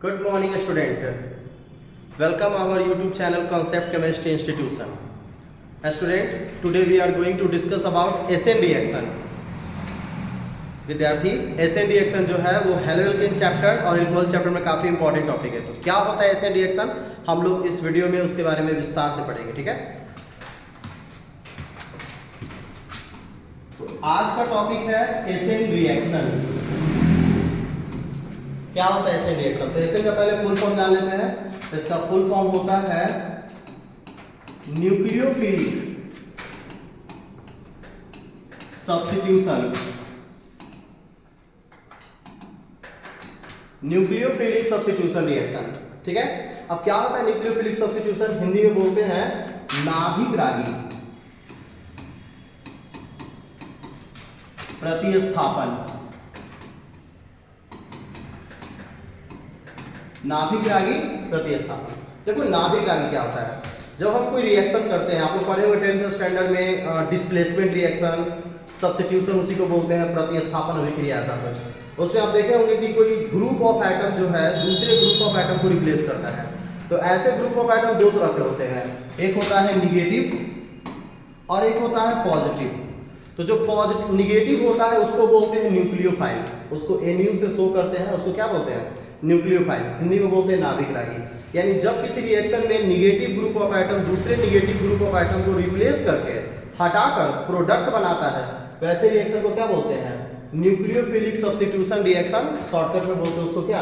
Good morning, student. Welcome our YouTube channel Concept Chemistry Institution. Student, today we are going to discuss about SN reaction. विद्यार्थी, SN reaction जो है वो haloalkane chapter और alcohol chapter में काफी important topic है। तो क्या होता है SN रिएक्शन, हम लोग इस वीडियो में उसके बारे में विस्तार से पढ़ेंगे। ठीक है, तो आज का टॉपिक है SN रिएक्शन। क्या होता है SN रिएक्शन? तो SN का पहले फुल फॉर्म जान लेते हैं। इसका फुल फॉर्म होता है nucleophilic substitution. Nucleophilic substitution reaction. ठीक है, अब क्या होता है न्यूक्लियोफिलिक सब्स्टिट्यूशन? हिंदी में बोलते हैं नाभिक प्रतिस्थापन। नाभिक प्रतिस्थापन। देखो नाभिक क्या होता है? जब हम कोई रिएक्शन करते हैं, आप लोग पढ़े हुए 10th स्टैंडर्ड में डिस्प्लेसमेंट रिएक्शन, सब्स्टिट्यूशन उसी को बोलते हैं, प्रतिस्थापन अभिक्रिया ऐसा कुछ। उसमें आप देखे होंगे कि कोई ग्रुप ऑफ एटम जो है दूसरे ग्रुप ऑफ एटम को रिप्लेस करता है। तो ऐसे ग्रुप ऑफ एटम दो तरह के होते हैं, एक होता है निगेटिव और एक होता है पॉजिटिव। तो जो निगेटिव होता है उसको बोलते हैं न्यूक्लियोफाइल, उसको Nu से शो करते हैं, उसको क्या बोलते हैं? न्यूक्लियोफाइल। हिंदी में बोलते हैं नाभिक। यानी जब किसी रिएक्शन में निगेटिव ग्रुप ऑफ एटम दूसरे निगेटिव ग्रुप ऑफ एटम को रिप्लेस करके हटाकर प्रोडक्ट बनाता है, वैसे रिएक्शन को क्या बोलते हैं? Nucleophilic substitution reaction. शॉर्टकट में बोलते हैं उसको क्या?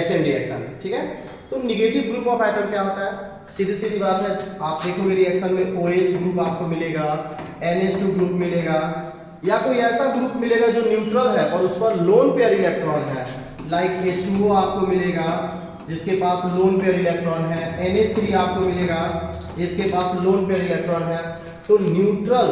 SN reaction. ठीक है, तो निगेटिव ग्रुप ऑफ एटम क्या होता है? सीधी सीधी बात है, आप देखोगे रिएक्शन में OH ग्रुप आपको मिलेगा, NH2 ग्रुप मिलेगा, या कोई ऐसा ग्रुप मिलेगा जो न्यूट्रल है और उस पर लोन पेयर इलेक्ट्रॉन है। लाइक H2O आपको मिलेगा जिसके पास लोन पेयर इलेक्ट्रॉन है, NH3 आपको मिलेगा जिसके पास लोन पेयर इलेक्ट्रॉन है। तो न्यूट्रल,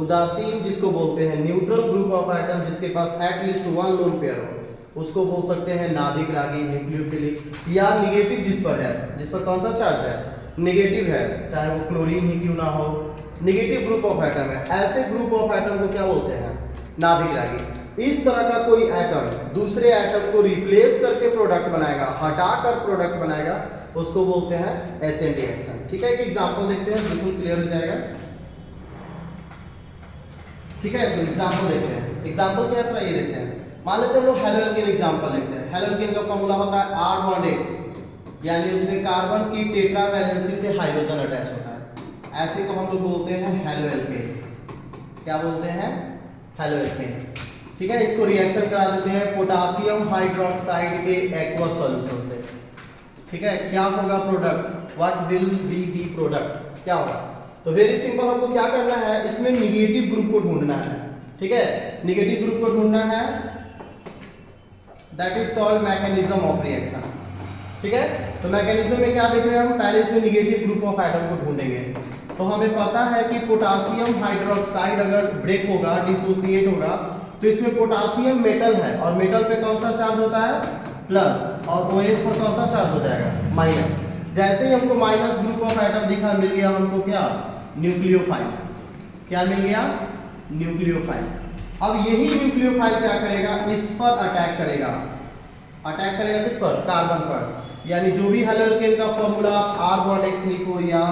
उदासीन जिसको बोलते हैं, न्यूट्रल ग्रुप ऑफ एटम जिसके पास एटलीस्ट वन लोन पेयर हो, उसको बोल सकते हैं नाभिक न्यूक्लियोफिलिक। या निगेटिव जिस पर है, जिस पर कौन सा चार्ज है? नेगेटिव है, चाहे वो क्लोरीन ही क्यों ना हो, नेगेटिव ग्रुप ऑफ एटम है, ऐसे ग्रुप ऑफ एटम को क्या बोलते हैं? नाभिक। इस तरह का कोई एटम दूसरे एटम को रिप्लेस करके प्रोडक्ट बनाएगा, हटाकर प्रोडक्ट बनाएगा, उसको बोलते हैं SN रिएक्शन। ठीक है, एक एग्जांपल देखते हैं, बिल्कुल क्लियर हो जाएगा। ठीक है, तो एग्जांपल देखते हैं। एग्जांपल क्या है थोड़ा ये देखते हैं। मान लेते हैं हम लोग हेलोएल्केन एग्जांपल देखते हैं। हेलोएल्केन का फॉर्मूला होता है R-X, यानी उसमें कार्बन की टेट्रा वैलेंसी से हाइड्रोजन अटैच होता है, ऐसे को हम लोग बोलते हैं हेलोएल्केन। क्या बोलते हैं? हेलोएल्केन। ठीक है, इसको रिएक्शन करा देते हैं पोटासियम हाइड्रोक्साइड के एक्वस सॉल्यूशन से। ठीक है, क्या होगा product? What will be the product? क्या होगा? तो वेरी सिंपल, हमको क्या करना है, इसमें निगेटिव ग्रुप को ढूंढना है। ठीक है, निगेटिव ग्रुप को ढूंढना है, that is called mechanism of reaction. ठीक है, तो मैकेनिज्म में क्या देख रहे हैं हम? पहले इसमें निगेटिव ग्रुप ऑफ एटम को ढूंढेंगे। तो हमें पता है कि पोटासियम हाइड्रोक्साइड अगर ब्रेक होगा, डिसोसिएट होगा, तो इसमें पोटासियम मेटल है और मेटल पे कौन सा चार्ज होता है? प्लस, और OH पर कौन सा चार्ज हो जाएगा? माइनस। जैसे ही हमको माइनस ग्रुप ऑफ एटम दिखा, मिल गया हमको क्या? न्यूक्लियोफाइल। क्या मिल गया? न्यूक्लियोफाइल। अब यही न्यूक्लियोफाइल क्या करेगा? इस पर अटैक करेगा। अटैक करेगा किस पर? कार्बन पर। यानी जो भी हेलोएल्केन का फॉर्मूला R-X लिखो या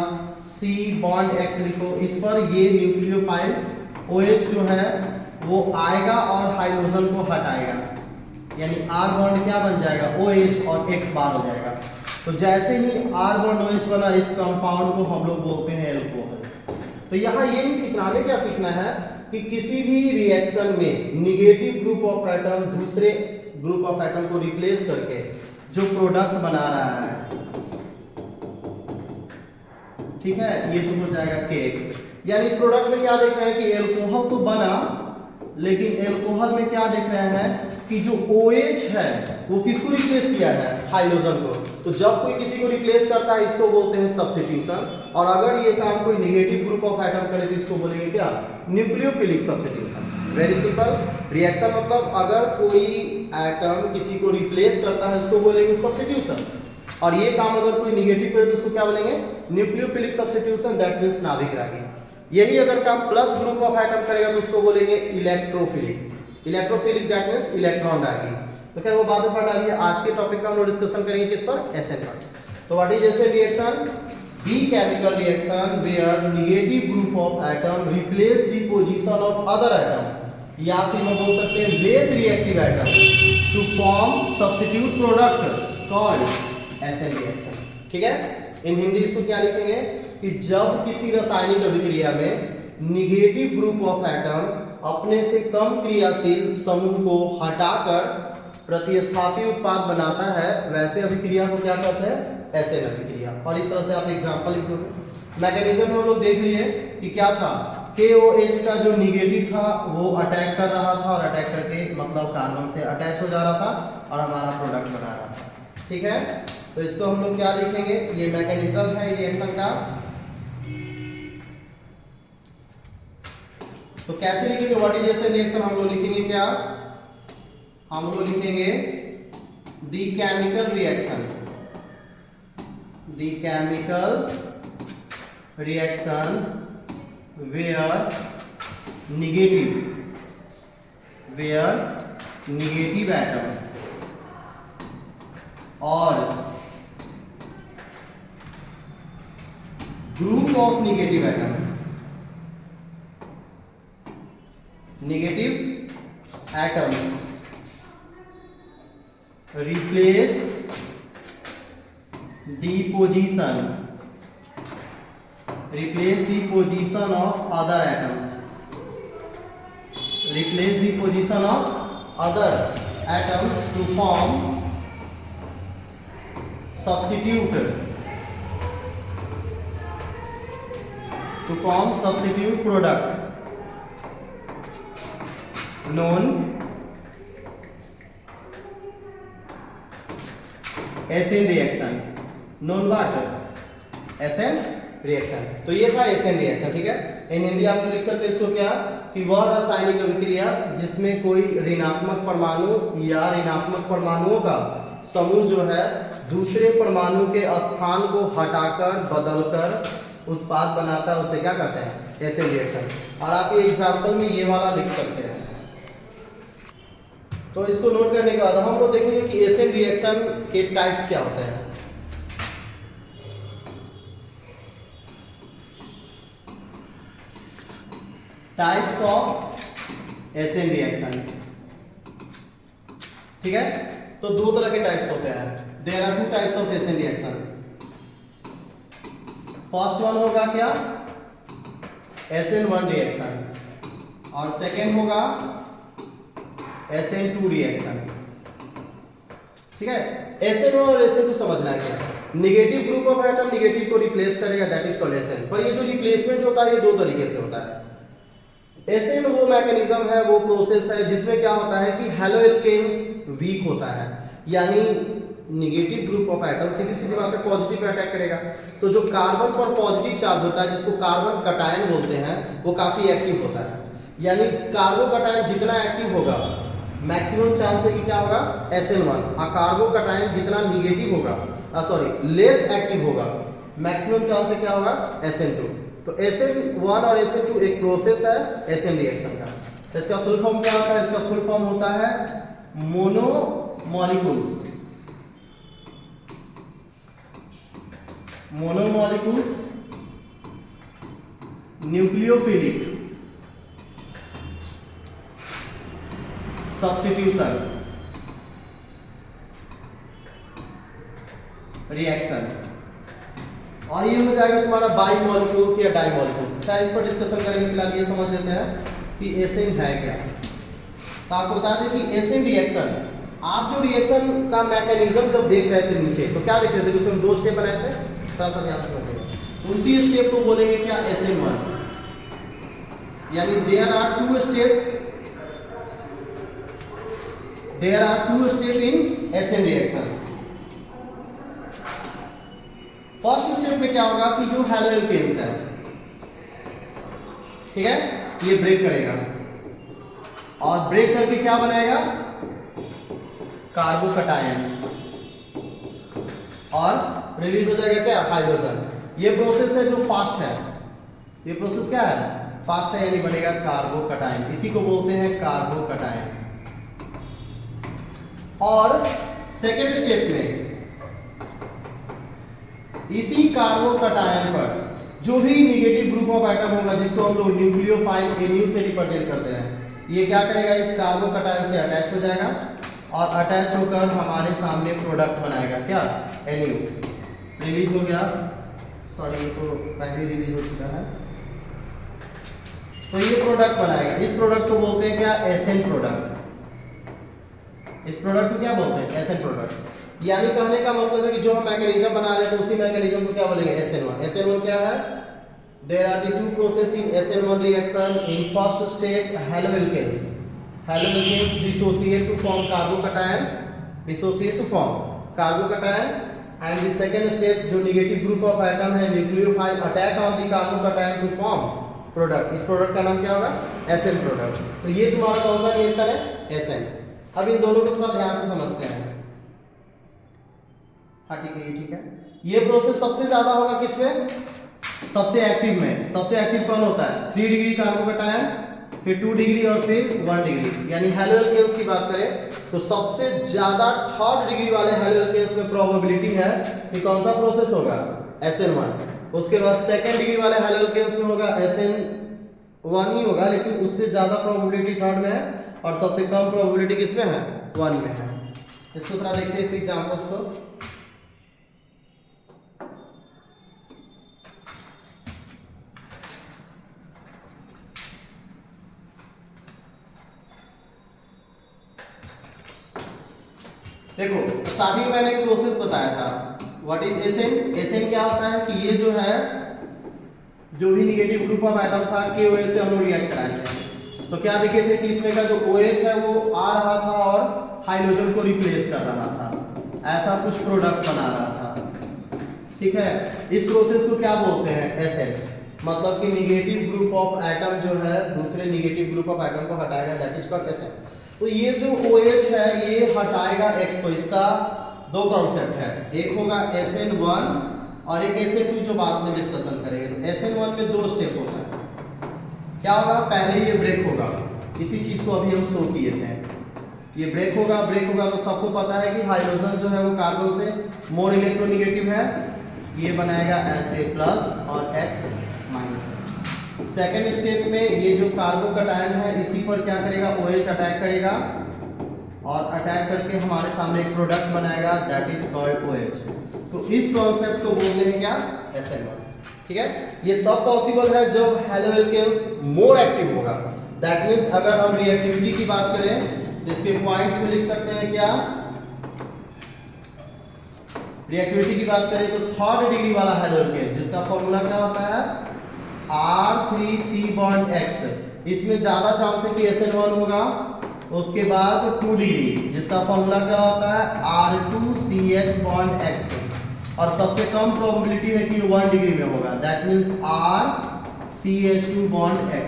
C-X लिखो, इस पर ये न्यूक्लियोफाइल OH जो है वो आएगा और हाइड्रोजन को हटाएगा, यानी R बॉन्ड क्या बन जाएगा? OH और X बार हो जाएगा। तो जैसे ही R बॉन्ड OH बना, इस कंपाउंड को हम लोग बोलते हैं एल्कोहल। तो यहाँ ये नहीं सीखना, हमें क्या सीखना है कि किसी भी रिएक्शन में निगेटिव ग्रुप ऑफ एटम दूसरे ग्रुप ऑफ एटम को रिप्लेस करके जो प्रोडक्ट बना रहा है, ठीक है, ये तो हो जाएगा KX। यानी इस प्रोडक्ट में क्या देख रहे हैं कि एल्कोहल तो बना, लेकिन एल्कोहल में क्या देख रहे हैं कि जो OH है वो किसको रिप्लेस किया है? हाइड्रोजन को। तो जब कोई किसी को रिप्लेस करता है, इसको बोलते हैं सब्स्टिट्यूशन। और अगर ये काम कोई नेगेटिव ग्रुप ऑफ एटम करे तो इसको बोलेंगे क्या? Nucleophilic substitution. Very simple. Reaction मतलब अगर कोई एटम किसी को रिप्लेस करता है, उसको बोलेंगे सब्स्टिट्यूशन। और ये काम अगर कोई नेगेटिव करे तो उसको क्या बोलेंगे? न्यूक्लियोफिलिक सब्स्टिट्यूशन, दैट मींस नाभिक। यही अगर काम प्लस ग्रुप ऑफ एटम करेगा तो उसको बोलेंगे electrophilic. Electrophilic that means electron रागी। तो क्या वो बाद में पढ़ना है। आज के टॉपिक का हम लोग डिस्कशन करेंगे किस पर, एसएन पर। तो what is SN reaction? The chemical reaction where negative group of atom replace the position of other atom, या फिर हम बोल सकते हैं less reactive atom to form substitute product called SN reaction. ठीक है, इन हिंदी इसको क्या लिखेंगे कि जब किसी रासायनिक अभिक्रिया में निगेटिव ग्रुप ऑफ एटम अपने से कम क्रियाशील समूह को हटाकर प्रतिस्थापी उत्पाद बनाता है, वैसे अभिक्रिया को क्या कहते हैं, एसएन अभिक्रिया। और इस तरह से आप एग्जांपल लिख दोगे। मैकेनिज्म हम लोग देख लिए कि क्या था, KOH का जो निगेटिव था वो अटैक कर रहा था, और अटैक करके मतलब कार्बन से अटैच हो जा रहा था और हमारा प्रोडक्ट बना रहा था। ठीक है, तो इसको हम लोग क्या लिखेंगे, ये मैकेनिज्म है रिएक्शन का। तो कैसे लिखेंगे व्हाट इज एसएन रिएक्शन, हम लोग लिखेंगे क्या, हम लोग लिखेंगे the chemical reaction, the chemical reaction where negative atom और group of negative atom, negative atoms replace the position of other atoms, replace the position of other atoms to form substitute product known SN reaction, non what SN reaction. तो ये था SN reaction. ठीक है, इन हिंदी आप लिख सकते हैं इसको क्या, कि वह रासायनिक अभिक्रिया जिसमें कोई ऋणात्मक परमाणु या ऋणात्मक परमाणुओं का समूह जो है दूसरे परमाणु के स्थान को हटाकर बदलकर उत्पाद बनाता है, उसे क्या कहते हैं, एसएन रिएक्शन। और आप ये एग्जाम्पल में ये वाला लिख सकते हैं। तो इसको नोट करने के बाद हम लोग देखेंगे कि एसएन रिएक्शन के टाइप्स क्या होते हैं। Types of SN reaction. ठीक है, तो दो तरह के टाइप्स होते हैं। There are two types of SN reaction. First one होगा क्या, SN1 रिएक्शन, और सेकेंड होगा SN2 रिएक्शन। ठीक है, SN1 और SN2 समझना है क्या, negative group of atom negative को रिप्लेस करेगा, दैट इज कॉल्ड SN। पर ये जो रिप्लेसमेंट होता है ये दो तरीके से होता है। SN वो मैकेनिज्म है, वो प्रोसेस है जिसमें क्या होता है कि हैलोएल्केन्स वीक होता है, यानी नेगेटिव ग्रुप ऑफ एटम सीधी सीधी बात है पॉजिटिव पे अटैक करेगा। तो जो कार्बन पर पॉजिटिव चार्ज होता है जिसको कार्बन कटायन बोलते हैं, वो काफी एक्टिव होता है। यानी कार्बोकटायन जितना एक्टिव होगा मैक्सिमम चांस है कि क्या होगा, SN1। कार्बोकटायन जितना निगेटिव होगा लेस एक्टिव होगा, मैक्सिमम चांस है क्या होगा, SN2। तो SN1 और SN2 एक प्रोसेस है एसएन रिएक्शन का। तो इसका फुल फॉर्म क्या होता है, इसका फुल फॉर्म होता है मोनोमॉलिक्यूल्स न्यूक्लियोफिलिक सब्स्टिट्यूशन रिएक्शन। और ये हो जाएगा तुम्हारा बाई मॉलिक्यूल्स या डाई मॉलिक्यूल्स। क्या इस पर डिस्कशन करेंगे, फिलहाल ये समझ लेते हैं कि एसएन है क्या। तो आपको बता दें कि एसएन रिएक्शन, आप जो रिएक्शन का मैकेनिज्म जब देख रहे थे नीचे, तो क्या देख रहे थे कि उसमें दो स्टेप बनाए थे, थोड़ा सा ध्यान समझिएगा। तो उसी स्टेप को बोलेंगे क्या, SN1। यानी there are two step in SN reaction. First step में क्या होगा कि जो हैलोएल्केन्स है, ठीक है, ये ब्रेक करेगा और ब्रेक करके क्या बनाएगा, कार्बोकटायन, और रिलीज हो जाएगा क्या, हाइड्रोजन। ये प्रोसेस है जो फास्ट है, ये प्रोसेस क्या है, फास्ट है, यानी बनेगा कार्बोकटायन। इसी को बोलते हैं कार्बोकटायन। और सेकेंड स्टेप में इसी कार्बोकटायन पर जो भी निगेटिव ग्रुप ऑफ एटम होगा, जिसको हम लोग न्यूक्लियोफाइल NU से रिप्रेजेंट करते हैं, ये क्या करेगा, इस कार्बोकटायन से अटैच हो जाएगा और अटैच होकर हमारे सामने प्रोडक्ट बनाएगा, क्या, NU। रिलीज हो गया, सॉरी ये तो पहले रिलीज हो चुका है। तो ये प्रोडक्ट बनाएगा, इस प्रोडक्ट को बोलते हैं क्या, SN प्रोडक्ट। इस प्रोडक्ट को क्या बोलते हैं, SN प्रोडक्ट। यानी कहने का मतलब है कि जो हम मैकेनिज्म बना रहे थे उसी मैकेनिज्म को क्या बोलेंगे, SN1। SN1 क्या है, there are the two process in SN1 reaction. In first step haloalkanes dissociate to form carbocation, dissociate to form carbocation. And the second step जो निगेटिव ग्रुप ऑफ एटम है nucleophile attack on the carbocation to form product. इस product का नाम क्या होगा, SN product. तो ये तुम्हारा कौन सा रिएक्शन है, SN। अब इन दोनों को थोड़ा ध्यान से समझते हैं। हाँ ठीक है, ये ठीक है। ये प्रोसेस सबसे ज्यादा होगा किसमें, सबसे एक्टिव में। सबसे एक्टिव कौन होता है, 3 डिग्री कार्बोकटायन, फिर 2 डिग्री और फिर 1 डिग्री। यानी हेलोएल्केन्स की बात करें तो सबसे ज्यादा 3rd डिग्री वाले हेलोएल्केन्स में प्रोबेबिलिटी है कि कौन सा प्रोसेस होगा, SN1। उसके बाद 2nd डिग्री वाले हेलोएल्केन्स में होगा SN1 ही होगा, लेकिन उससे ज्यादा प्रोबेबिलिटी 3rd में है और सबसे कम प्रोबेबिलिटी किसमें है, 1 में है। इसको थोड़ा देखते हैं इस एग्जांपल्स को। देखो स्टार्टिंग में मैंने एक प्रोसेस बताया था, व्हाट इज SN। SN क्या होता है कि ये जो है, जो भी निगेटिव ग्रुप ऑफ एटम था KOH से हम लोग रिएक्ट कराए थे, तो क्या देखे थे कि इसमें का जो OH है वो आ रहा था और हाइड्रोजन को रिप्लेस कर रहा था, ऐसा कुछ प्रोडक्ट बना रहा था, ठीक है। इस प्रोसेस को क्या बोलते हैं, SN। मतलब कि निगेटिव ग्रुप ऑफ एटम जो है दूसरे निगेटिव ग्रुप ऑफ एटम को हटाएगा, दैट इज कॉल्ड SN। तो ये जो OH है ये हटाएगा X को। इसका 2 कॉन्सेप्ट है, एक होगा SN1 और एक SN2 जो बाद में डिस्कशन करेंगे। तो SN1 में 2 स्टेप होता है। क्या होगा, पहले ये ब्रेक होगा, इसी चीज को अभी हम शो किए थे। ये ब्रेक होगा तो सबको पता है कि हाइड्रोजन जो है वो कार्बन से मोर इलेक्ट्रोनेगेटिव है, ये बनाएगा Na+ और X-। सेकेंड स्टेप में ये जो कार्बोकटायन है इसी पर क्या करेगा, OH अटैक करेगा और अटैक करके हमारे सामने एक प्रोडक्ट बनाएगा, दैट इज कॉल्ड OH। तो इस कॉन्सेप्ट को बोलते हैं क्या, SN1, ठीक है। ये तब पॉसिबल है जब हेलोएल्केन्स मोर एक्टिव होगा। दैट मींस अगर हम रिएक्टिविटी की बात करें तो इसके पॉइंट्स में लिख सकते हैं क्या, रिएक्टिविटी की बात करें तो 3rd डिग्री वाला हेलोएल्केन जिसका फॉर्मूला क्या होता है, R3C बॉन्ड X, इसमें ज्यादा चांस है कि SN1 होगा। उसके बाद 2 डिग्री जिसका फॉर्मूला क्या होता है, R2CH बॉन्ड X, और सबसे कम प्रोबेबिलिटी है कि 1 डिग्री में होगा, that means RCH2 bond X।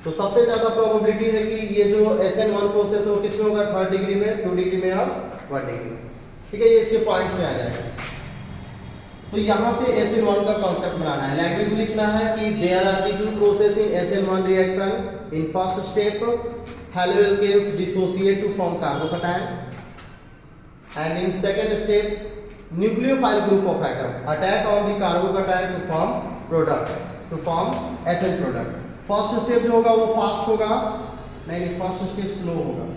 तो सबसे ज्यादा प्रोबेबिलिटी है कि ये जो SN1 प्रोसेस हो किसमें होगा, 3rd डिग्री में, 2 डिग्री में और 1 डिग्री में, ठीक है। ये इसके पॉइंट्स में आ जाएगा। तो यहाँ से SN1 का कॉन्सेप्ट बनाना है। लैंग्वेज में लिखना है कि there are the 2 process in SN1 reaction. In first step haloalkanes dissociate to form carbocation and in second step nucleophile group of atom attack on the carbocation to form product, to form SN product. First step जो होगा वो fast होगा, नहीं first step slow होगा।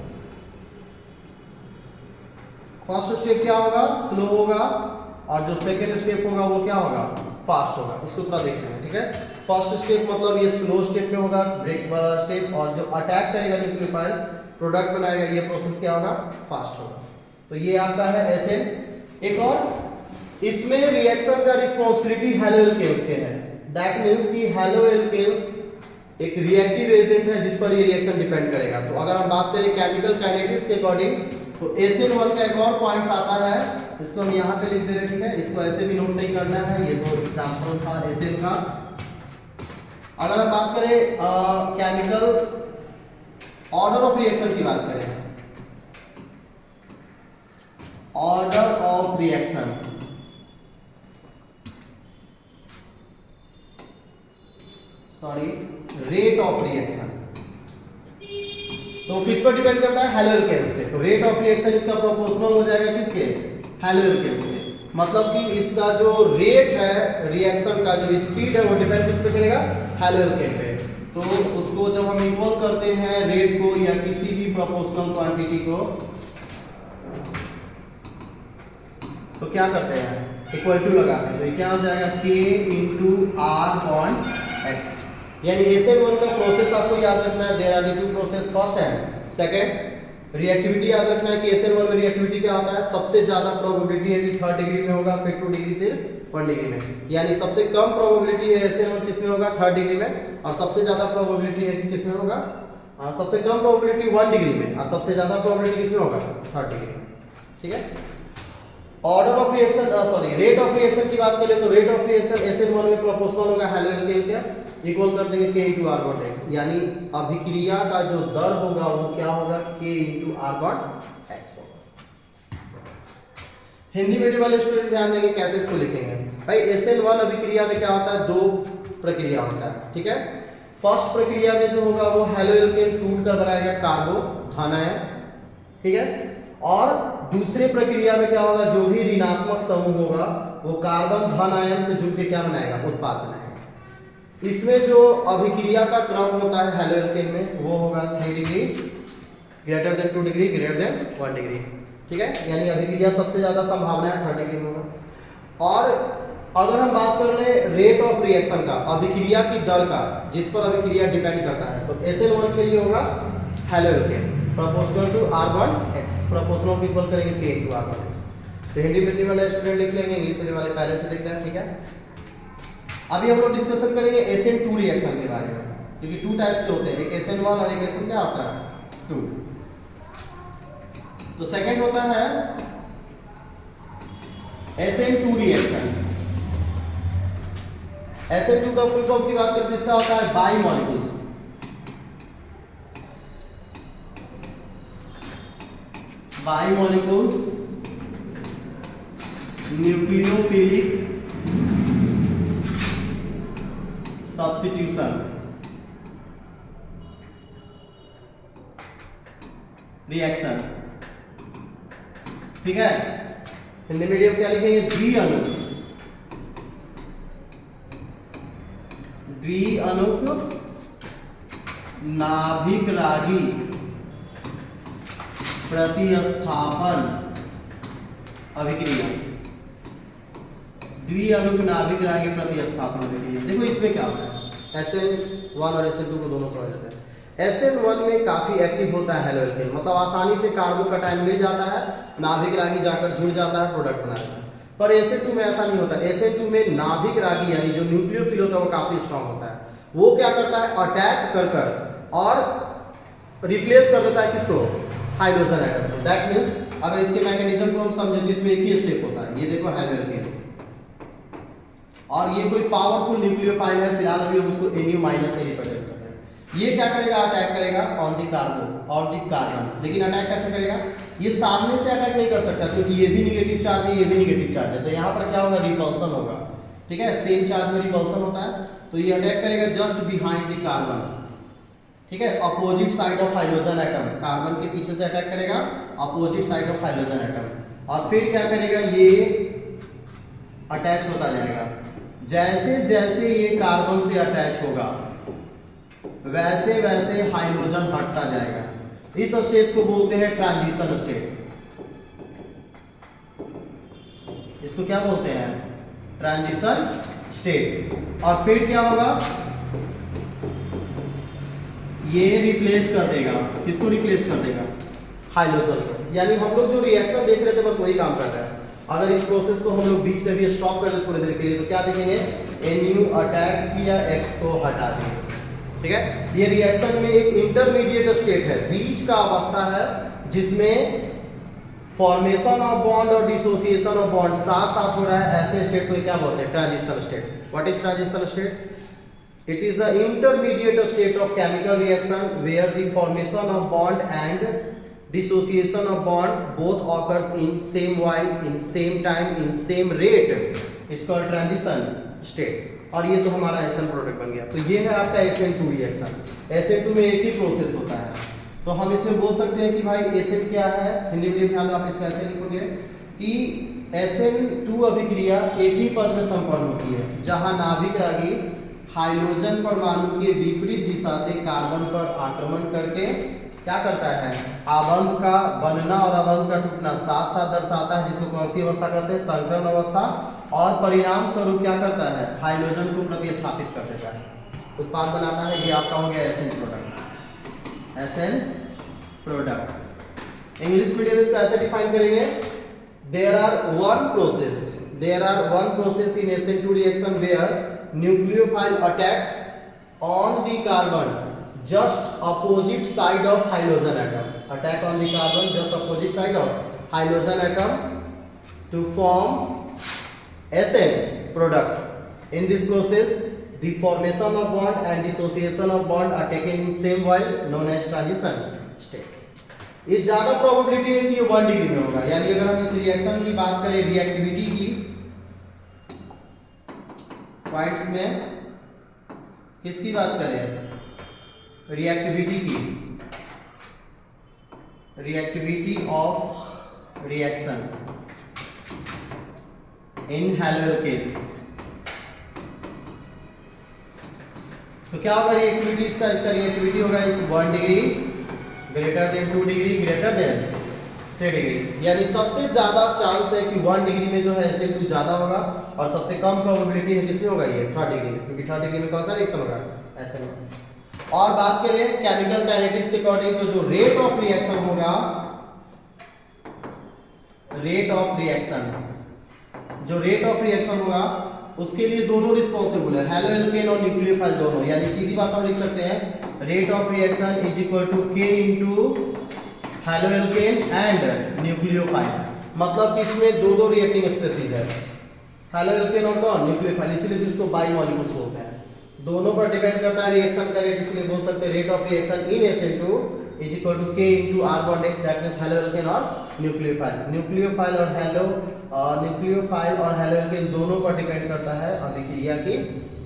First step क्या होगा, slow होगा, और जो सेकेंड स्टेप होगा वो क्या होगा, फास्ट होगा। इसको थोड़ा देख लेंगे, ठीक है। फर्स्ट स्टेप मतलब ये स्लो स्टेप में होगा, ब्रेक वाला स्टेप, और जो अटैक करेगा न्यूक्लियोफाइल प्रोडक्ट बनाएगा, ये प्रोसेस क्या होगा, फास्ट होगा। तो ये आपका है SN। एक और इसमें रिएक्शन का रिस्पांसिबिलिटी हेलोएल्केन्स के है। दैट मींस कि हेलोएल्केन्स एक रिएक्टिव एजेंट है जिस पर ये रिएक्शन डिपेंड करेगा। तो अगर हम बात करें केमिकल काइनेटिक्स के अकॉर्डिंग तो SN1 का एक और पॉइंट्स आता है, इसको हम यहाँ पे लिख दे रहे हैं, ठीक है। इसको ऐसे भी नोट नहीं करना है, ये तो एग्जांपल था SN का। अगर हम बात करें केमिकल ऑर्डर ऑफ रिएक्शन की बात करें, order of reaction, sorry rate of reaction. तो तो किस पर डिपेंड करता है? हैलोएल्केन्स पे। तो रेट ऑफ रिएक्शन इसका प्रोपोर्शनल हो जाएगा किसके? हैलोएल्केन्स पे। मतलब कि इसका जो रेट है रिएक्शन का, जो स्पीड है, वो डिपेंड किस पे करेगा? हैलोएल्केन पे। तो उसको जब हम इक्वल करते हैं रेट को या किसी भी प्रोपोर्शनल क्वांटिटी को, तो क्या करते हैं? इक्वल टू लगाते हैं। तो ये क्या हो जाएगा? K into R bond X. यानी SN1 का प्रोसेस आपको याद रखना है। There are two process, first and second. Reactivity याद रखना है कि SN1 में रिएक्टिविटी क्या होता है? सबसे ज्यादा प्रोबेबिलिटी है कि 3rd डिग्री में होगा, फिर 2 डिग्री, फिर 1 डिग्री में। यानी सबसे कम प्रोबेबिलिटी है SN1 किस में होगा? 3rd डिग्री में। और सबसे ज्यादा प्रोबेबिलिटी है कि किस में होगा? सबसे कम प्रोबेबिलिटी 1 डिग्री में, और सबसे ज्यादा प्रोबेबिलिटी किस में होगा? 3rd डिग्री में। ठीक है। Order of reaction, sorry, rate of reaction की बात करें तो रेट ऑफ रिएक्शन SN1 में प्रोपोर्शनल होगा हैलोएल्केन के, इक्वल कर देंगे K into R bond X. यानी अभिक्रिया का जो दर होगा वो क्या होगा? K into R bond X होगा। हिंदी मीडियम वाले स्टूडेंट ध्यान देंगे कैसे इसको लिखेंगे। भाई SN1 अभिक्रिया में क्या होता है? 2 प्रक्रिया होता है। ठीक है। फर्स्ट प्रक्रिया में जो होगा वो हैलोएल्केन टूट कर बनाएगा कार्बो धन आयन। ठीक है। और दूसरे प्रक्रिया में क्या होगा? जो भी ऋणात्मक समूह होगा वो कार्बन धन आयन से जुड़ के क्या बनाएगा? उत्पाद बनाएगा। इसमें जो अभिक्रिया का क्रम होता है हैलोएल्केन में वो होगा 3 degree greater than 2 degree greater than 1 degree. ठीक है। यानी अभिक्रिया सबसे ज्यादा संभावना है 3rd डिग्री में होगा। और अगर हम बात कर रहे हैं रेट ऑफ रिएक्शन का, अभिक्रिया की दर का, जिस पर अभिक्रिया डिपेंड करता है, तो SN1 के लिए होगा haloalkane proportional to R bond X. Proportional equal करेंगे K into R bond X. तो हिंदी मीडियम वाले स्टूडेंट लिख लेंगे, इंग्लिश मीडियम वाले पहले से लिख रहे हैं। ठीक है। अभी हम लोग डिस्कशन करेंगे SN2 रिएक्शन के बारे में, क्योंकि 2 टाइप्स के होते हैं, एक SN1 और एक SN क्या होता है? 2। तो सेकंड होता है SN2 रिएक्शन। SN2 का फुल फॉर्म की बात करते हैं, इसका होता है by molecules. By molecules nucleophilic substitution reaction. ठीक है। हिंदी मीडियम क्या लिखेंगे? द्विअणुक नाभिक रागी प्रतिस्थापन अभिक्रिया। द्विअणुक नाभिक रागी प्रतिस्थापन अभिक्रिया। देखो इसमें क्या होता है? SN1 और SN2 को दोनों समझ लेते हैं। SN1 में काफी एक्टिव होता है हैलोएल्केन, मतलब आसानी से कार्बोकैटायन मिल जाता है, नाभिक रागी जाकर जुड़ जाता है, प्रोडक्ट बनाता है। पर SN2 में ऐसा नहीं होता। SN2 में नाभिक रागी यानी जो न्यूक्लियोफिल होता है वो काफी स्ट्रांग होता है। वो क्या करता है? अटैक कर और रिप्लेस कर देता है किसको? Hydrogen atom. दैट मींस अगर इसके मैकेनिज्म को हम समझें तो इसमें एक ही स्टेप होता है। ये देखो हैलोएल्केन, और ये कोई पावरफुल न्यूक्लियोफाइल है, फिलहाल अभी हम उसको Nu- से रिप्रेजेंट करते हैं। ये क्या करेगा? अटैक करेगा ऑन द कार्बन। लेकिन अटैक कैसे करेगा? ये सामने से अटैक नहीं कर सकता, क्योंकि ये भी निगेटिव चार्ज है, ये भी निगेटिव चार्ज है। तो यहाँ पर क्या होगा? रिपल्सन होगा। ठीक है। सेम चार्ज में रिपल्सन होता है, तो ये अटैक करेगा जस्ट बिहाइंड द कार्बन। ठीक है। Opposite side of hydrogen atom, carbon के पीछे से अटैक करेगा opposite side of hydrogen atom. और फिर क्या करेगा? ये अटैच होता जाएगा। जैसे जैसे ये कार्बन से अटैच होगा वैसे वैसे हाइड्रोजन हटता जाएगा। इस स्टेट को बोलते हैं ट्रांजिशन स्टेट। इसको क्या बोलते हैं? Transition state. और फिर क्या होगा? ये रिप्लेस कर देगा, किसको रिप्लेस कर देगा? हाइड्रोजन को। यानी हम लोग जो रिएक्शन देख रहे थे बस वही काम कर रहा है। अगर इस प्रोसेस को हम लोग बीच से भी स्टॉप कर दे थोड़ी देर के लिए, तो क्या देखेंगे? Nu अटैक किया, X को हटा दिया। ठीक है। ये रिएक्शन में एक इंटरमीडिएट स्टेट है, बीच का अवस्था है, जिसमें फॉर्मेशन ऑफ बॉन्ड और डिसोसिएशन ऑफ बॉन्ड साथ साथ हो रहा है। ऐसे स्टेट को क्या बोलते हैं? Transition state. What is transition state? It is an intermediate state of chemical reaction where the formation of bond and dissociation of bond both occurs in same while, in same time, in same rate. It's called transition state. और ये तो हमारा SN product बन गया। तो ये है आपका SN2 रिएक्शन। SN2 में एक ही प्रोसेस होता है, तो हम इसमें बोल सकते हैं कि भाई एसिड क्या है, हिंदी मीडियम ध्यान दो, आप इसको ऐसे लिखोगे कि SN2 अभिक्रिया एक ही पद में संपन्न होती है जहां नाभिक रागी हाइड्रोजन परमाणु के विपरीत दिशा से कार्बन पर आक्रमण करके क्या करता है, आबंध का बनना और आबंध का टूटना साथ साथ दर्शाता है, जिसको कौन सी अवस्था कहते हैं, संकरण अवस्था, और परिणाम स्वरूप क्या करता है, हाइड्रोजन को प्रतिस्थापित कर देता है, उत्पाद बनाता है। ये आपका हो गया SN product. SN product English medium में इसको ऐसे डिफाइन करेंगे, there are one process in SN2 reaction where nucleophile attack on the carbon just opposite side of hydrogen atom, attack on the carbon just opposite side of hydrogen atom to form SN product. In this process the formation of bond and dissociation of bond are taken in same while known as transition state. ये ज्यादा probability है कि ये 1 degree में होगा, यानी अगर हम इस रिएक्शन की बात करें रिएक्टिविटी की पॉइंट्स में, किसकी बात करें, रिएक्टिविटी ऑफ रिएक्शन इन हैलोअल्केन्स, तो क्या होगा रिएक्टिविटी इसका रिएक्टिविटी होगा इस 1 degree greater than 2 degree greater than 3 degree, यानी सबसे ज्यादा चांस है कि 1 डिग्री में जो है SN2 ज्यादा होगा और सबसे कम प्रोबेबिलिटी है किसमें होगा, ये 3rd डिग्री में, क्योंकि 3rd डिग्री में कौन सा रिएक्शन होगा, SN1। और बात करें केमिकल काइनेटिक्स के अकॉर्डिंग तो जो रेट ऑफ रिएक्शन होगा, रेट ऑफ रिएक्शन होगा उसके लिए दोनों रिस्पॉन्सिबल है, हैलोअल्केन और न्यूक्लियोफाइल दोनों, यानी सीधी बात हम लिख सकते हैं rate of reaction is equal to K into haloalkane and nucleophile, मतलब कि इसमें दो रिएक्टिंग स्पीशीज है, हैलोअल्केन और कौन, न्यूक्लियोफाइल, इसीलिए इसको बाई मॉलिक्यूल्स बोलते हैं, दोनों पर डिपेंड करता है रिएक्शन का रेट, इसलिए बोल सकते हैं rate of reaction in SN2 is equal to K into R bond X, that means haloalkane और न्यूक्लियोफाइल और हैलोअल्केन दोनों पर डिपेंड करता है अभिक्रिया की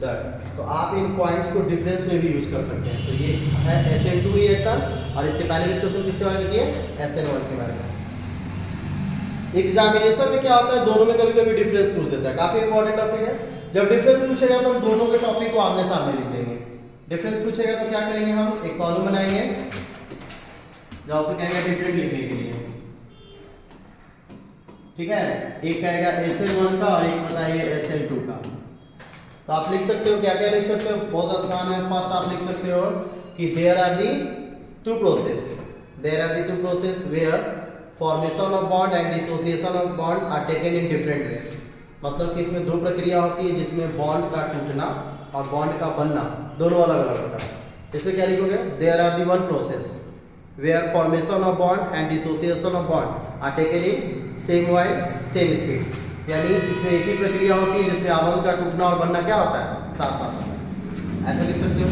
दर। तो आप इन पॉइंट्स को डिफरेंस में भी यूज कर सकते हैं। तो ये है SN2 रिएक्शन, और इसके पहले डिस्कशन किसके बारे में किए, SN1 के बारे में। एग्जामिनेशन में क्या होता है, दोनों में कभी कभी डिफरेंस पूछ देता है, काफी इंपॉर्टेंट टॉपिक है। जब डिफरेंस पूछेगा तो हम दोनों के टॉपिक को आमने सामने लिख देंगे। डिफरेंस पूछेगा तो क्या करेंगे, हम एक कॉलम बनाएंगे जो आपको कहेंगे डिफरेंट लिखने के लिए, ठीक है, एक कहेगा SN1 का और एक बताइए SN2 का। तो आप लिख सकते हो, क्या क्या लिख सकते हो, बहुत आसान है। फर्स्ट आप लिख सकते हो कि there are the two process where formation of bond and dissociation of bond are taken in different way, मतलब कि इसमें दो प्रक्रिया होती है जिसमें बॉन्ड का टूटना और बॉन्ड का बनना दोनों अलग अलग होता है। इसमें क्या लिखोगे, there are the one process where formation of bond and dissociation of bond are taken in same while same speed, यानी इसमें एक ही प्रक्रिया होती है जिसमें आबंध का टूटना और बनना क्या होता है, साथ साथ होता है, ऐसा लिख सकते हो।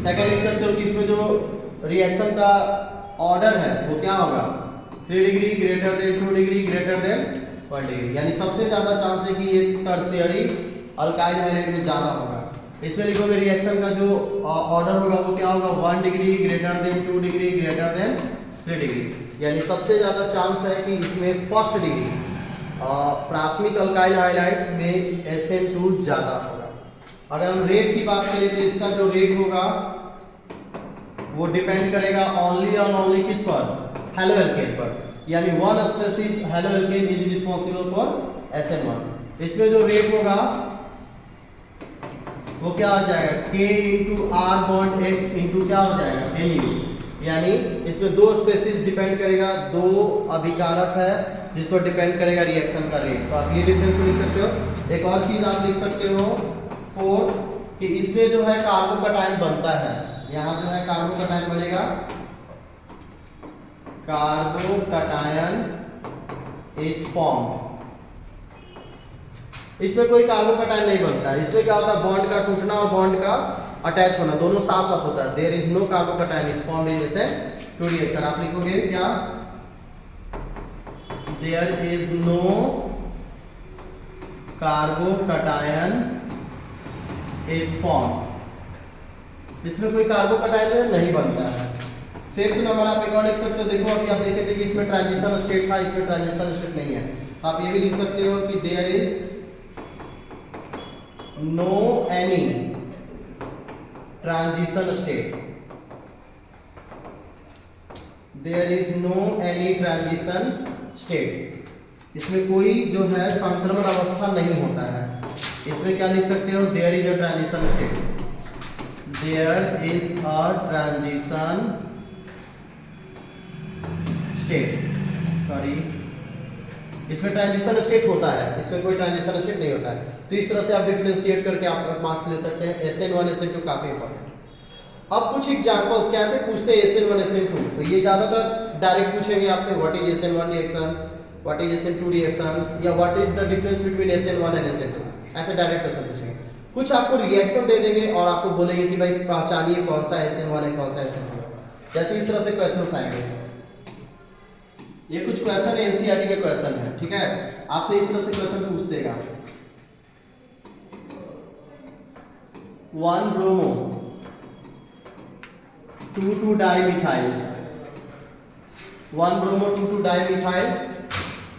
सेकंड लिख सकते हो कि इसमें जो रिएक्शन का ऑर्डर है वो क्या होगा, 3 degree greater than 2 degree greater than 1 degree, यानी सबसे ज्यादा चांस है कि ये टर्शियरी अल्काइल हैलाइड में ज्यादा होगा। इसमें लिखोगे रिएक्शन का जो ऑर्डर होगा वो क्या होगा, 1 degree greater than 2 degree greater than 3 degree, यानी सबसे ज्यादा चांस है कि इसमें फर्स्ट डिग्री प्राथमिक अल्काइल हाइलाइट में SN2 ज्यादा होगा। अगर हम रेट की बात करें तो इसका जो रेट होगा वो डिपेंड करेगा ओनली किस पर, हैलोअल्केन पर, यानी one species haloalkane is responsible for SN1। इसमें जो रेट होगा वो क्या हो जाएगा, K into R bond X into क्या हो जाएगा, NU, यानी इसमें दो स्पीशीज डिपेंड करेगा, दो अभिकारक है जिस पर डिपेंड करेगा रिएक्शन का रेट। तो आप ये डिफरेंस लिख सकते हो। एक और चीज आप लिख सकते हो फोर्थ, कि इसमें जो है कार्बोकटायन बनता है, यहाँ जो है कार्बोकटायन बनेगा, कार्बोकटायन इज फॉर्म, इसमें कोई कार्बोकटायन नहीं बनता है। इसमें क्या होता है, बॉन्ड का टूटना और बॉन्ड का अटैच होना दोनों साथ साथ होता है। There is no carbocation is formed in SN2 reaction. आप लिखोगे क्या, there is no carbocation is formed, इसमें कोई कार्बोकटायन नहीं बनता है। फिफ्थ नंबर आप एक और लिख सकते हो, देखो अभी आप देखे थे कि इसमें ट्रांजिशन स्टेट था, इसमें ट्रांजिशन स्टेट नहीं है, तो आप ये भी लिख सकते हो कि there is no any transition state, there is no any transition state, इसमें कोई जो है संक्रमण अवस्था नहीं होता है। इसमें क्या लिख सकते हो, there is a transition state, there is a transition state, sorry इसमें ट्रांजिशन स्टेट होता है, इसमें कोई ट्रांजिशन स्टेट नहीं होता है। तो इस तरह से आप डिफरेंशिएट करके आप मार्क्स ले सकते हैं। SN1 SN2 काफी इंपॉर्टेंट। अब कुछ एग्जांपल्स कैसे पूछते हैं SN1 SN2, तो ये ज्यादातर डायरेक्ट पूछेंगे आपसे, what is SN1 reaction, what is SN2 reaction, या what is the difference between SN1 and SN2, ऐसे डायरेक्ट क्वेश्चन पूछेंगे। कुछ आपको रिएक्शन दे देंगे और आपको बोलेंगे कि भाई पहचानिए कौन सा SN1 है कौन सा SN2 है, जैसे इस तरह से क्वेश्चंस आएंगे। ये कुछ क्वेश्चन एनसीईआरटी के क्वेश्चन है, ठीक है, आपसे इस तरह से क्वेश्चन पूछ देगा, 1 bromo 2,2 dimethyl, 1 bromo 2,2 dimethyl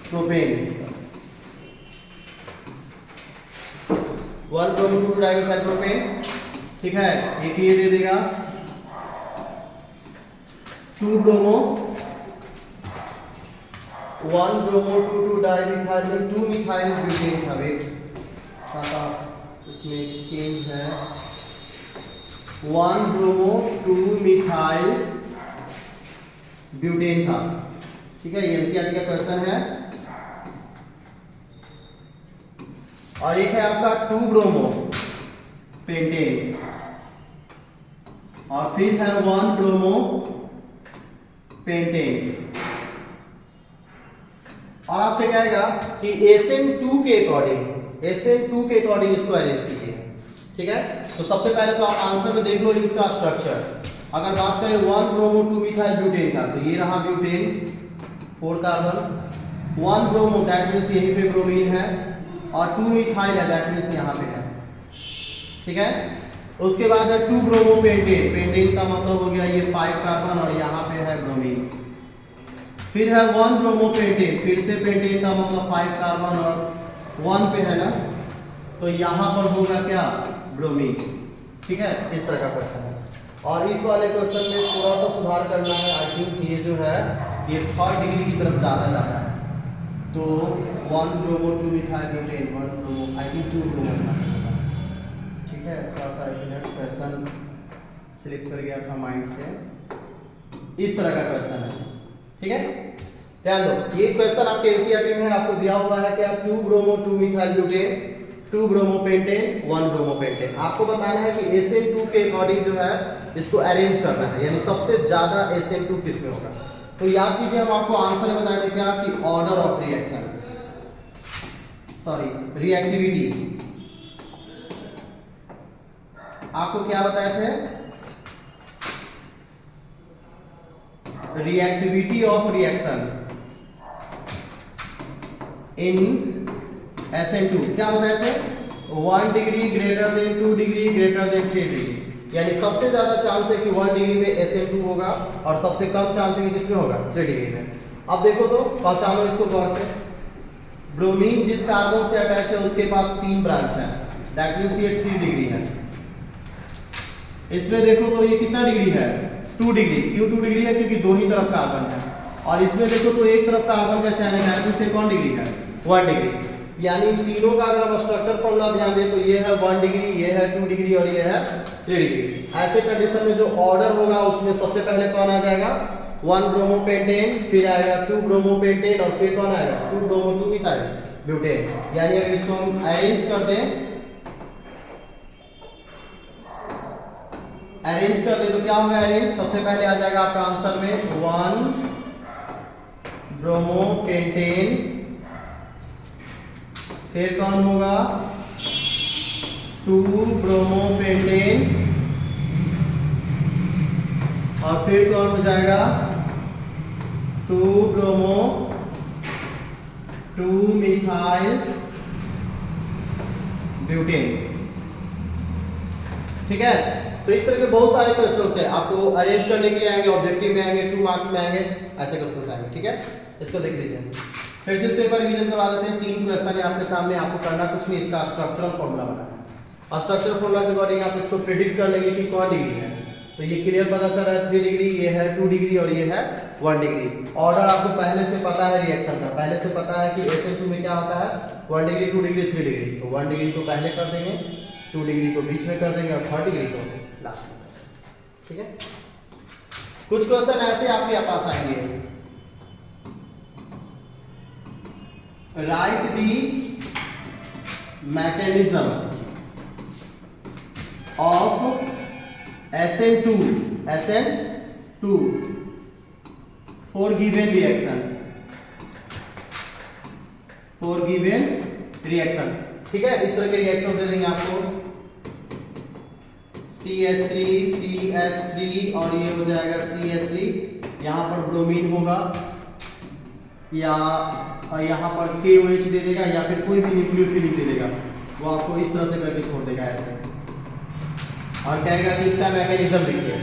propane, 1 bromo 2,2 dimethyl propane, ठीक है, एक ये दे देगा 2 ब्रोमो 1 ब्रोमो 2,2 डाइमिथाइल में 2 मिथाइल ब्यूटेन था, वेट इसमें चेंज है, 1 ब्रोमो 2 मिथाइल ब्यूटेन था, ठीक है, ये एनसीईआरटी का क्वेश्चन है। और एक है आपका 2 ब्रोमो पेंटेन, और फिर है 1 ब्रोमो पेंटेन, और आपसे कहेगा कि SN2 के अकॉर्डिंग इसको अरेंज कीजिए, ठीक है। तो सबसे पहले तो आप आंसर में देख लो इसका स्ट्रक्चर। अगर बात करें 1 ब्रोमो 2 मिथाइल ब्यूटेन का, तो ये रहा butane 4 carbon, 1 bromo that means यहीं पे ब्रोमीन है, और 2 मिथाइल है दैट मींस यहाँ पे है, ठीक है। उसके बाद है 2 ब्रोमो पेंटेन, पेंटेन का मतलब हो गया ये 5 कार्बन और यहाँ पे है ब्रोमीन। फिर है 1 ब्रोमो पेंटेन, फिर से पेंटेन का मतलब 5 कार्बन और 1 पे है ना, तो यहाँ पर होगा क्या, ब्रोमीन, ठीक है। इस तरह का क्वेश्चन है। और इस वाले क्वेश्चन में थोड़ा सा सुधार करना है, आई थिंक ये जो है ये 3rd डिग्री की तरफ ज़्यादा जाता है, तो 1 bromo 2 methyl butane, 1 bromo I think 2 bromo, ठीक है। थोड़ा सा एक मिनट, क्वेश्चन स्लिप कर गया था माइंड से, इस तरह का क्वेश्चन है, ठीक है। ध्यान दो, ये क्वेश्चन आपके एनसीईआरटी में आपको दिया हुआ है क्या, 2 bromo 2 methyl butane, 2 bromo pentane, 1 bromo pentane. आपको बताना है कि SN2 के अकॉर्डिंग जो है इसको अरेंज करना है, यानी सबसे ज्यादा SN2 किस में होगा। तो याद कीजिए हम आपको आंसर में बताए थे क्या कि order of reaction, sorry reactivity, आपको क्या बताए थे, reactivity of reaction in SN2 क्या बताए थे, 1 degree greater than 2 degree greater than 3 degree, यानी सबसे ज्यादा चांस है कि 1 डिग्री में SN2 होगा और सबसे कम चांस है कि किसमें होगा, 3 डिग्री में। अब देखो तो पहचानो इसको गौर से, ब्रोमीन जिस कार्बन से अटैच है उसके पास 3 ब्रांच है, दैट मींस ये 3 डिग्री है। इसमें देखो तो ये कितना डिग्री है, 2 डिग्री, क्यों 2 डिग्री है, क्योंकि दो ही तरफ कार्बन है। और इसमें देखो तो एक तरफ कार्बन का चैन है, दैट मींस ये कौन डिग्री है, 1 डिग्री। यानी तीनों का अगर आप स्ट्रक्चर फॉर्मूला ध्यान दें तो ये है 1 डिग्री, ये है 2 डिग्री और ये है 3 डिग्री। ऐसे कंडीशन में जो ऑर्डर होगा उसमें सबसे पहले कौन आ जाएगा, 1 ब्रोमो पेंटेन, फिर आएगा 2 ब्रोमो पेंटेन और फिर कौन आएगा, 2 ब्रोमो 2 मिथाइल ब्यूटेन। यानी अगर इसको हम अरेंज कर दें, तो क्या होगा अरेंज, सबसे पहले आ जाएगा आपका आंसर में 1 ब्रोमो पेंटेन, फिर कौन होगा 2 ब्रोमो पेंटेन, और फिर कौन हो जाएगा 2 ब्रोमो 2 मिथाइल ब्यूटेन, ठीक है। तो इस तरह के बहुत सारे क्वेश्चंस है, आपको अरेंज करने के लिए आएंगे, ऑब्जेक्टिव में आएंगे, 2 मार्क्स में आएंगे, ऐसे क्वेश्चंस आएंगे। ठीक है, इसको देख लीजिए। फिर से इसको एक बार रिवीजन करवा देते हैं। 3 क्वेश्चन है आपके सामने, आपको करना कुछ नहीं, इसका स्ट्रक्चरल फॉर्मूला बनाना है और स्ट्रक्चरल फॉर्मूला के अकॉर्डिंग आप इसको प्रेडिक्ट कर लेंगे कि कौन डिग्री है। तो ये क्लियर पता चल रहा है 3 डिग्री, ये है 2 डिग्री और ये है 1 डिग्री। ऑर्डर आपको पहले से पता है रिएक्शन का, पहले से पता है कि SN2 में क्या होता है 1 डिग्री, 2 डिग्री, 3 डिग्री। तो 1 डिग्री को पहले कर देंगे, 2 डिग्री को बीच में कर देंगे और 3 डिग्री को लास्ट में। ठीक है, कुछ क्वेश्चन ऐसे आपके पास आएंगे, right the mechanism of SN2 for given reaction। ठीक है, इस तरह के रिएक्शन दे देंगे आपको, CH3 CH3 और ये हो जाएगा CH3, यहाँ पर ब्रोमीन होगा या यहाँ पर KOH दे देगा या फिर कोई भी न्यूक्लियोफिलिक दे देगा, वो आपको इस तरह से करके छोड़ देगा ऐसे और कहेगा कि इसका मैकेनिज्म लिखिए।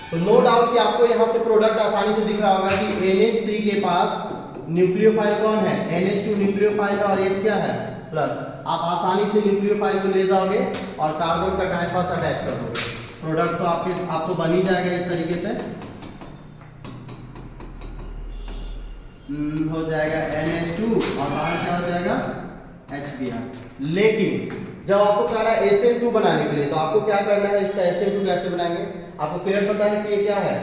तो नो डाउट कि आपको यहाँ से प्रोडक्ट आसानी से दिख रहा होगा कि NH3 के पास न्यूक्लियोफाइल कौन है, NH2 न्यूक्लियोफाइल है और H क्या है प्लस। आप आसानी से न्यूक्लियोफाइल को ले जाओगे और कार्बन का डाइफॉस अटैच कर दोगे, प्रोडक्ट तो आपको बन ही जाएगा इस तरीके से, हो जाएगा NH2 और बाहर क्या हो जाएगा HBr। लेकिन जब आपको कह रहा है SN2 बनाने के लिए तो आपको क्या करना है, इसका SN2 कैसे बनाएंगे, आपको क्लियर पता है कि ये क्या है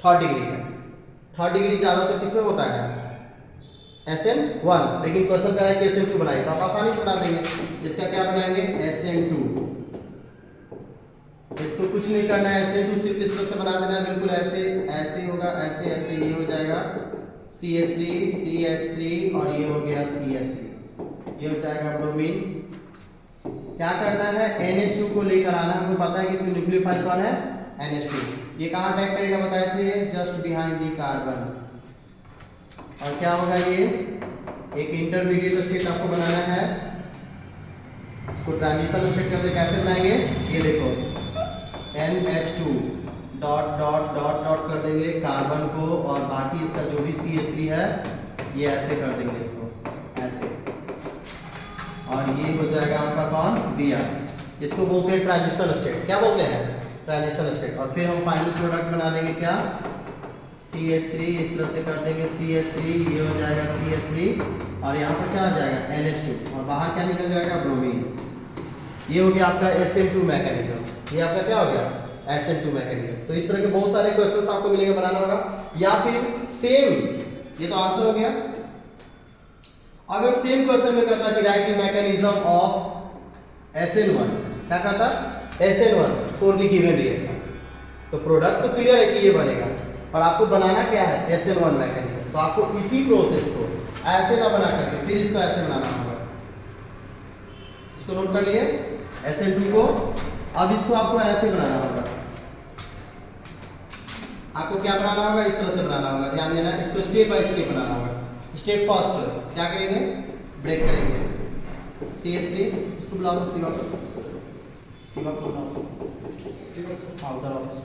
3rd डिग्री है। 3rd डिग्री ज्यादातर किसमें होता है SN1, लेकिन क्वेश्चन कर रहा है कि SN2 बनाइए तो आप आसानी से बना देंगे। इसका क्या बनाएंगे SN2, इसको कुछ नहीं करना है, SN2 सिर्फ इस तरह से बना देना है, बिल्कुल ऐसे ऐसे होगा, ऐसे ऐसे ये हो जाएगा CH3 CH3 और ये हो गया CH3, ये हो जाएगा ब्रोमीन। क्या करना है NH2 को लेकर आना, हमको पता है कि इसमें न्यूक्लियोफाइल कौन है NH2, ये कहाँ अटैक करेगा बताए थे, जस्ट बिहाइंड दी कार्बन। और क्या होगा, ये एक इंटरमीडिएट स्टेट आपको बनाना है, इसको ट्रांजिशन स्टेट करते कैसे बनाएंगे, ये देखो NH2 dot dot dot dot कर देंगे कार्बन को और बाकी इसका जो भी CH3 है ये ऐसे कर देंगे, इसको ऐसे, और ये हो जाएगा आपका कौन Br। इसको बोलते हैं ट्रांजिशन स्टेट, क्या बोलते हैं ट्रांजिशन स्टेट। और फिर हम फाइनल प्रोडक्ट बना देंगे क्या CH3, इस तरह से कर देंगे CH3, ये हो जाएगा CH3 और यहाँ पर क्या आ जाएगा NH2 और बाहर क्या निकल जाएगा ब्रोमीन। ये हो गया आपका SN2 मैकेनिज्म, ये आपका क्या हो गया SN2 मैकेनिज्म। तो इस तरह के बहुत सारे क्वेश्चंस आपको मिलेंगे, बनाना होगा। या फिर सेम, ये तो आंसर हो गया। अगर सेम क्वेश्चन में कहता कि right the mechanism of SN1, क्या कहता SN1 for the given reaction, तो प्रोडक्ट तो क्लियर है कि ये बनेगा और आपको बनाना क्या है SN1 मैकेनिज्म। तो आपको इसी प्रोसेस को ऐसे ना बना करके फिर इसको ऐसे बनाना होगा, इसको नोट कर लिए SN2 को। अब इसको आपको ऐसे बनाना होगा, आपको क्या बनाना होगा, इस तरह से बनाना होगा, ध्यान देना, इसको स्टेप बाय स्टेप बनाना होगा। स्टेप फर्स्ट क्या करेंगे, ब्रेक करेंगे CH3, इसको बुलाओ शिवा को बुलाओ, हाँ उधर ऑफिस,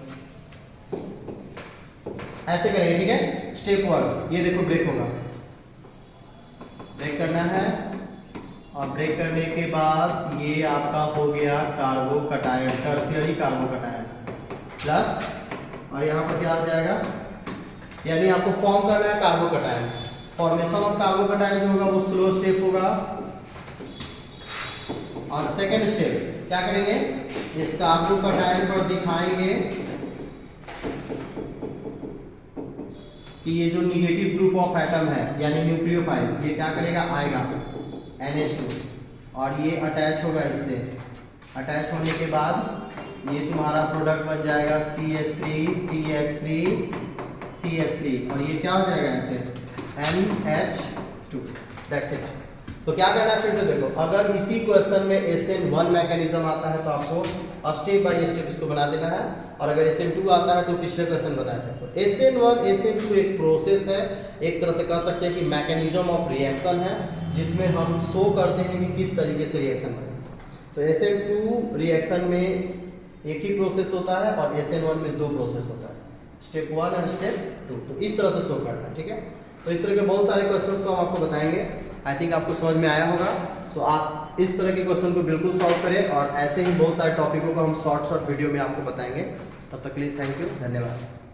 ऐसे करेंगे। ठीक है, स्टेप 1 ये देखो ब्रेक होगा, ब्रेक करना है और ब्रेक करने के बाद ये आपका हो गया कार्बोकटायन, टर्शियरी कार्बोकटायन प्लस, और यहाँ पर क्या हो जाएगा, यानी आपको फॉर्म करना है कार्बोकटायन। फॉर्मेशन ऑफ कार्बोकटायन जो होगा वो स्लो स्टेप होगा। और सेकेंड स्टेप क्या करेंगे, इस कार्बोकटायन पर दिखाएंगे कि ये जो निगेटिव ग्रुप ऑफ एटम है यानी न्यूक्लियोफाइल, ये क्या करेगा, आएगा NH2 और ये अटैच होगा इससे। अटैच होने के बाद ये तुम्हारा प्रोडक्ट बन जाएगा CH3 CH3 CH3 और ये क्या हो जाएगा ऐसे NH2, दैट्स इट। तो क्या करना है फिर से देखो, अगर इसी क्वेश्चन में SN1 मैकेनिज्म आता है तो आपको स्टेप बाय स्टेप इसको बना देना है, और अगर SN2 आता है तो पिछले क्वेश्चन बताया था। तो SN1 SN2 एक प्रोसेस है, एक तरह से कह सकते हैं कि मैकेनिज्म ऑफ रिएक्शन है, जिसमें हम शो करते हैं कि किस तरीके से रिएक्शन बने। तो SN2 रिएक्शन में एक ही प्रोसेस होता है और SN1 में 2 प्रोसेस होता है, स्टेप 1 और स्टेप 2। तो इस तरह से शो करना है, ठीक है। तो इस तरह के बहुत सारे क्वेश्चंस को हम आपको बताएंगे। आई थिंक आपको समझ में आया होगा। तो आप इस तरह के क्वेश्चन को बिल्कुल सॉल्व करें और ऐसे ही बहुत सारे टॉपिकों को हम शॉर्ट वीडियो में आपको बताएंगे। तब तक के लिए थैंक यू, धन्यवाद।